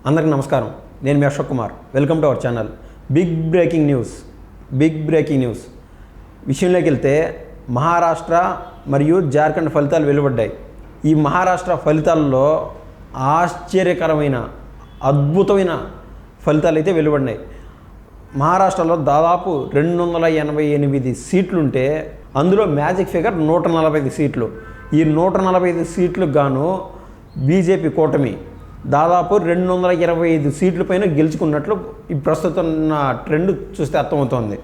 అందరికీ నమస్కారం. నేను మీ Ashok Kumar. Welcome to our channel. Big breaking news విషయంలోకి వెళ్తే మహారాష్ట్ర మరియు జార్ఖండ్ ఫలితాలు వెలువడ్డాయి. ఈ మహారాష్ట్ర ఫలితాల్లో ఆశ్చర్యకరమైన అద్భుతమైన ఫలితాలు అయితే వెలువడినాయి. మహారాష్ట్రలో దాదాపు 288 సీట్లుంటే అందులో మ్యాజిక్ ఫిగర్ 145 సీట్లు. ఈ 145 సీట్లకు గాను బీజేపీ కూటమి దాదాపు 225 సీట్ల పైన గెలుచుకున్నట్లు ఈ ప్రస్తుతం ఉన్న ట్రెండ్ చూస్తే అర్థమవుతోంది.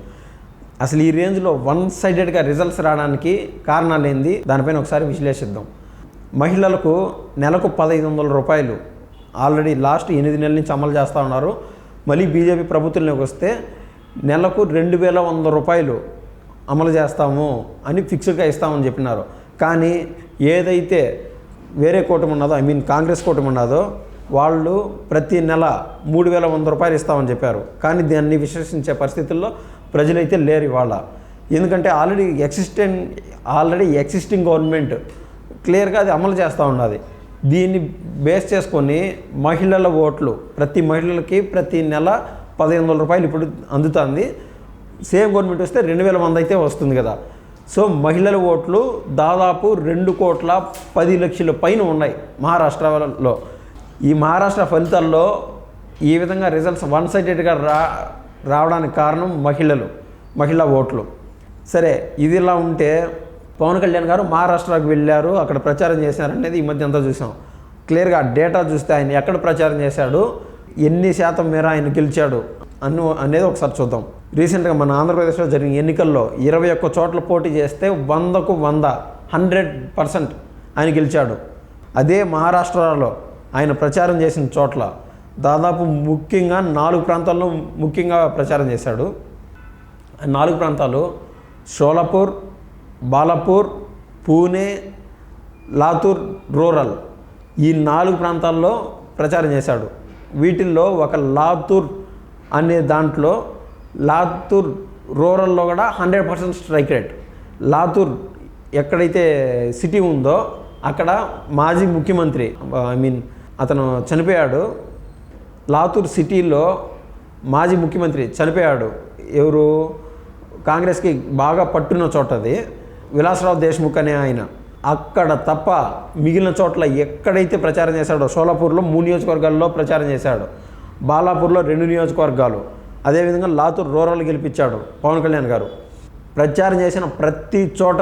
అసలు ఈ రేంజ్లో వన్ సైడెడ్గా రిజల్ట్స్ రావడానికి కారణాలు ఏంది, దానిపైన ఒకసారి విశ్లేషిద్దాం. మహిళలకు నెలకు 1500 రూపాయలు ఆల్రెడీ లాస్ట్ 8 నెలల నుంచి అమలు చేస్తూ ఉన్నారు. మళ్ళీ బీజేపీ ప్రభుత్వంలోకి వస్తే నెలకు 2100 రూపాయలు అమలు చేస్తాము అని ఫిక్స్డ్గా ఇస్తామని చెప్పినారు. కానీ ఏదైతే వేరే కూటమి ఉన్నదో, కాంగ్రెస్ కూటమి ఉన్నదో, వాళ్ళు ప్రతి నెల 3100 రూపాయలు ఇస్తామని చెప్పారు. కానీ దాన్ని విశ్వసించే పరిస్థితుల్లో ప్రజలైతే లేరు ఇవాళ. ఎందుకంటే ఆల్రెడీ ఎగ్జిస్టింగ్ గవర్నమెంట్ క్లియర్గా అది అమలు చేస్తూ ఉన్నది. దీన్ని బేస్ చేసుకొని మహిళల ఓట్లు ప్రతి మహిళలకి ప్రతి నెల 1500 రూపాయలు ఇప్పుడు అందుతుంది. సేమ్ గవర్నమెంట్ వస్తే 2000 మంది అయితే వస్తుంది కదా. సో మహిళల ఓట్లు దాదాపు 2,10,00,000 పైన ఉన్నాయి మహారాష్ట్రలో. ఈ మహారాష్ట్ర ఫలితాల్లో ఈ విధంగా రిజల్ట్స్ వన్ సైడెడ్గా రావడానికి కారణం మహిళా ఓట్లు. సరే, ఇది ఇలా ఉంటే పవన్ కళ్యాణ్ గారు మహారాష్ట్రకు వెళ్ళారు, అక్కడ ప్రచారం చేశారు అనేది ఈ మధ్య అంతా చూసాం. క్లియర్గా డేటా చూస్తే ఆయన ఎక్కడ ప్రచారం చేశాడు, ఎన్ని శాతం మేర ఆయన గెలిచాడు అనేది ఒకసారి చూద్దాం. రీసెంట్గా మన ఆంధ్రప్రదేశ్లో జరిగిన ఎన్నికల్లో 21 చోట్ల పోటీ చేస్తే 100కు 100% ఆయన గెలిచాడు. అదే మహారాష్ట్రలో ఆయన ప్రచారం చేసిన చోట్ల దాదాపు ముఖ్యంగా 4 ప్రాంతాల్లో ముఖ్యంగా ప్రచారం చేశాడు. 4 ప్రాంతాలు షోలాపూర్, బాలాపూర్, పూణే, లాతూర్ రూరల్. ఈ 4 ప్రాంతాల్లో ప్రచారం చేశాడు. వీటిల్లో ఒక లాతూర్ అనే దాంట్లో లాతూర్ రూరల్లో కూడా 100% స్ట్రైక్ రేట్. లాతూర్ ఎక్కడైతే సిటీ ఉందో అక్కడ మాజీ ముఖ్యమంత్రి అతను చనిపోయాడు. లాతూర్ సిటీలో మాజీ ముఖ్యమంత్రి చనిపోయాడు. ఎవరు? కాంగ్రెస్కి బాగా పట్టున్న చోటది విలాసరావు దేశ్ముఖ్ అనే ఆయన. అక్కడ తప్ప మిగిలిన చోట్ల ఎక్కడైతే ప్రచారం చేశాడో, షోలాపూర్లో 3 నియోజకవర్గాల్లో ప్రచారం చేశాడు, బాలాపూర్లో 2 నియోజకవర్గాలు, అదేవిధంగా లాతూర్ రూరల్ గెలిపించాడు పవన్ కళ్యాణ్ గారు. ప్రచారం చేసిన ప్రతి చోట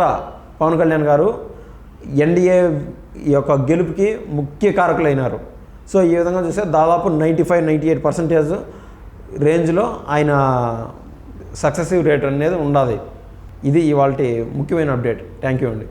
పవన్ కళ్యాణ్ గారు ఎన్డీఏ యొక్క గెలుపుకి ముఖ్య కారకులైనారు. సో ఈ విధంగా చూస్తే దాదాపు 95-98% రేంజ్లో ఆయన సక్సెసివ్ రేట్ అనేది ఉండాలి. ఇది ఇవాళ ముఖ్యమైన అప్డేట్. థ్యాంక్ యూ అండి.